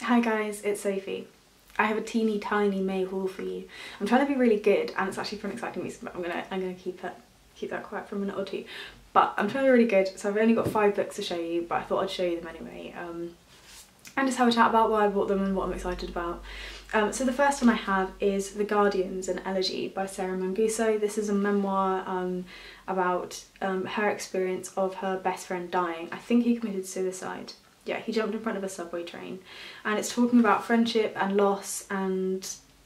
Hi guys, it's Sophie. I have a teeny tiny May haul for you. I'm trying to be really good and it's actually for an exciting reason, but I'm gonna keep that quiet for a minute or two. But I'm trying to be really good, so I've only got 5 books to show you, but I thought I'd show you them anyway. And just have a chat about why I bought them and what I'm excited about. So the first one I have is The Guardians, an Elegy by Sarah Manguso. This is a memoir about her experience of her best friend dying. I think he committed suicide. Yeah, he jumped in front of a subway train. And it's talking about friendship and loss and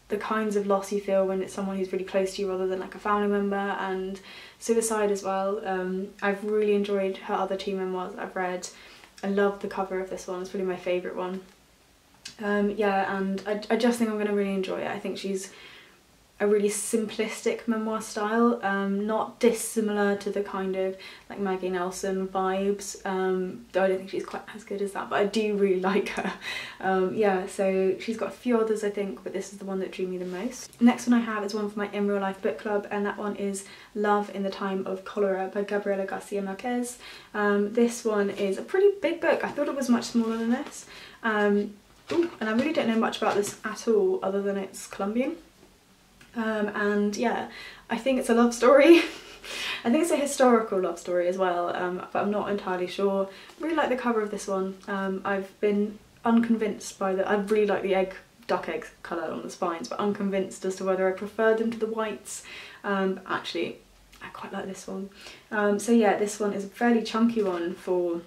the kinds of loss you feel when it's someone who's really close to you rather than like a family member, and suicide as well. I've really enjoyed her other 2 memoirs that I've read. I love the cover of this one, it's really my favourite one. Yeah, and I just think I'm going to really enjoy it. I think she's a really simplistic memoir style, not dissimilar to the kind of like Maggie Nelson vibes, though I don't think she's quite as good as that, but I do really like her. Yeah, so she's got a few others I think, but this is the one that drew me the most. The next one I have is one for my In Real Life book club, and that one is Love in the Time of Cholera by Gabriel Marquez. This one is a pretty big book. I thought it was much smaller than this. Ooh, and I really don't know much about this at all other than it's Colombian. And yeah, I think it's a love story. I think it's a historical love story as well, but I'm not entirely sure. I really like the cover of this one. I've been unconvinced by I really like the duck egg colour on the spines, but unconvinced as to whether I prefer them to the whites. Actually, I quite like this one. So yeah, this one is a fairly chunky one for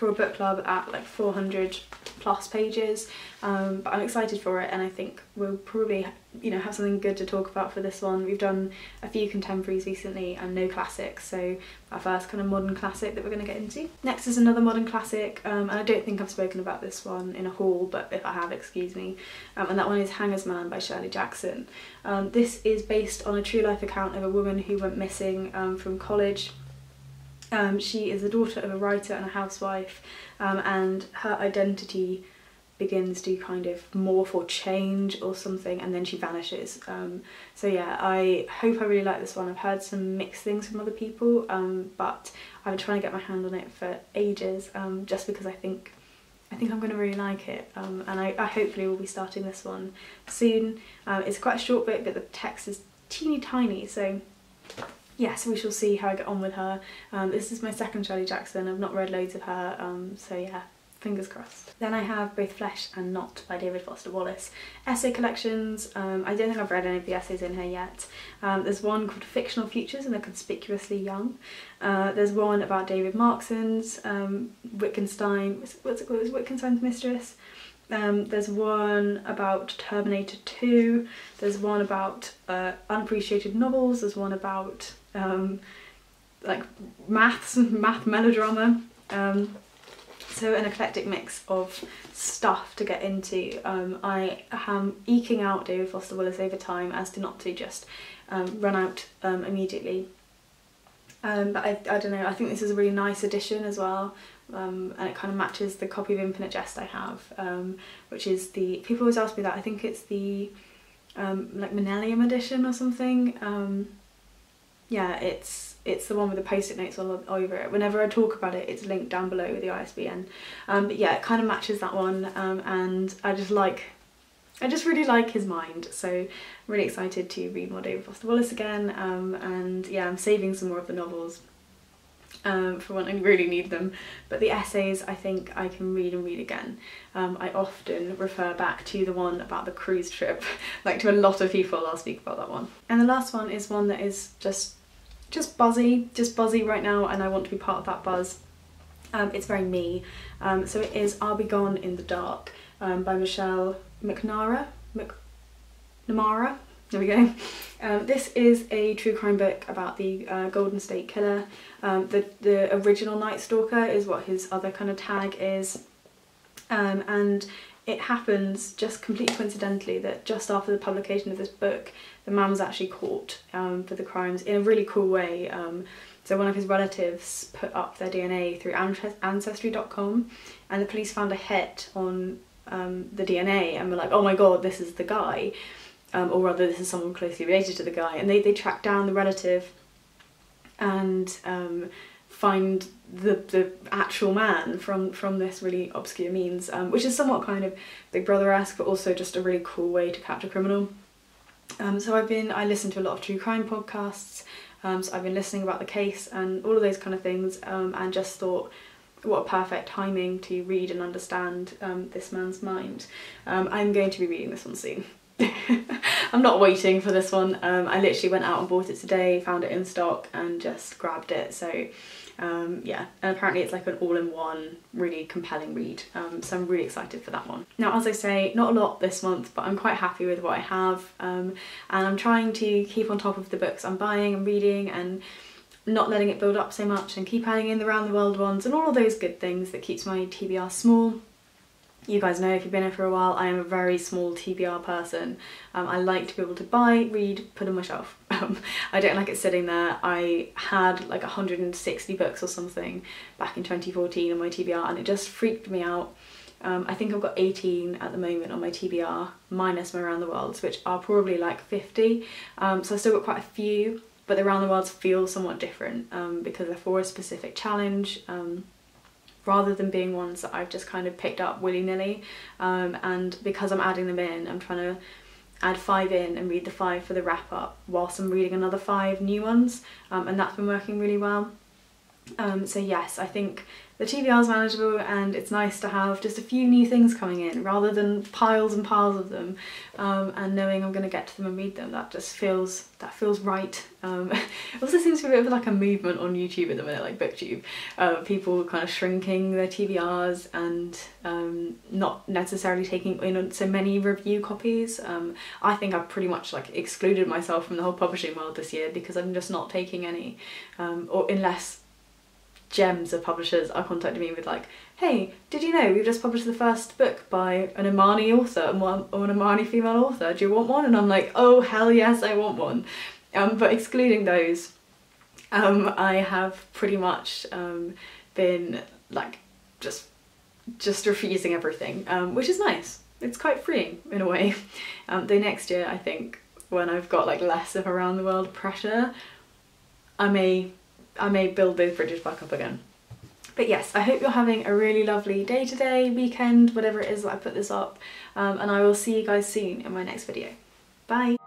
a book club at like 400 plus pages, but I'm excited for it, and I think we'll probably, you know, have something good to talk about for this one. We've done a few contemporaries recently and no classics, so our first kind of modern classic that we're going to get into. Next is another modern classic, and I don't think I've spoken about this one in a haul, but if I have, excuse me, and that one is Hangsaman by Shirley. This is based on a true life account of a woman who went missing from college. She is the daughter of a writer and a housewife, and her identity begins to kind of morph or change or something, and then she vanishes. So yeah, I hope I really like this one. I've heard some mixed things from other people, but I've been trying to get my hand on it for ages, just because I think I'm going to really like it, and I hopefully will be starting this one soon. It's quite a short book, but the text is teeny tiny, so yes, we shall see how I get on with her. This is my second Shirley Jackson. I've not read loads of her, so yeah, fingers crossed. Then I have both Flesh and Not by David Foster Wallace. Essay collections. I don't think I've read any of the essays in here yet. There's one called Fictional Futures and the Conspicuously Young. There's one about David Markson's Wittgenstein, what's it called? It was Wittgenstein's Mistress. There's one about Terminator 2, there's one about unappreciated novels, there's one about like math melodrama, so an eclectic mix of stuff to get into. I am eking out David Foster Wallace over time as to not to just run out immediately. But I don't know, I think this is a really nice addition as well, and it kind of matches the copy of Infinite Jest I have, which is the, people always ask me that, I think it's the like Millennium edition or something. Yeah, it's the one with the post-it notes all over it. Whenever I talk about it, it's linked down below with the ISBN. But yeah, it kind of matches that one, and I just really like his mind, so I'm really excited to read more David Foster Wallace again, and yeah, I'm saving some more of the novels for when I really need them, but the essays I think I can read and read again. I often refer back to the one about the cruise trip, like to a lot of people I'll speak about that one. And the last one is one that is just buzzy right now, and I want to be part of that buzz. It's very me, so it is I'll Be Gone in the Dark by McNamara, there we go. This is a true crime book about the Golden State Killer. The original Night Stalker is what his other kind of tag is, and it happens just completely coincidentally that just after the publication of this book, the man was actually caught for the crimes in a really cool way. So one of his relatives put up their DNA through Ancestry.com, and the police found a hit on the DNA and were like, oh my god, this is the guy, or rather this is someone closely related to the guy, and they tracked down the relative and find the actual man from this really obscure means, which is somewhat kind of Big Brother-esque, but also just a really cool way to catch a criminal. So I listen to a lot of true crime podcasts, so I've been listening about the case and all of those kind of things, and just thought, what a perfect timing to read and understand this man's mind. I'm going to be reading this one soon. I'm not waiting for this one. I literally went out and bought it today, found it in stock and just grabbed it. So yeah, and apparently it's like an all-in-one really compelling read, so I'm really excited for that one. Now, as I say, not a lot this month, but I'm quite happy with what I have, and I'm trying to keep on top of the books I'm buying and reading and not letting it build up so much, and keep adding in the round the world ones and all of those good things that keeps my TBR small. You guys know, if you've been here for a while, I am a very small TBR person. I like to be able to buy, read, put on my shelf. I don't like it sitting there. I had like 160 books or something back in 2014 on my TBR, and it just freaked me out. I think I've got 18 at the moment on my TBR, minus my Around the Worlds, which are probably like 50. So I've still got quite a few, but the Around the Worlds feel somewhat different because they're for a specific challenge, rather than being ones that I've just kind of picked up willy-nilly. And because I'm adding them in, I'm trying to add 5 in and read the 5 for the wrap-up whilst I'm reading another 5 new ones, and that's been working really well. So yes, I think the TBR is manageable, and it's nice to have just a few new things coming in rather than piles and piles of them, and knowing I'm going to get to them and read them. That just feels right. It also seems to be a bit of like a movement on YouTube at the minute, like BookTube, people kind of shrinking their TBRs and not necessarily taking in so many review copies. I think I've pretty much like excluded myself from the whole publishing world this year because I'm just not taking any, or unless gems of publishers are contacting me with like, hey, did you know we've just published the first book by an Omani author and an Omani female author, do you want one? And I'm like, oh hell yes, I want one. But excluding those, I have pretty much been like just refusing everything, which is nice. It's quite freeing in a way. Though next year, I think, when I've got like less of Around the World pressure, I may build those bridges back up again. But yes, I hope you're having a really lovely day today, weekend, whatever it is that I put this up, and I will see you guys soon in my next video. Bye!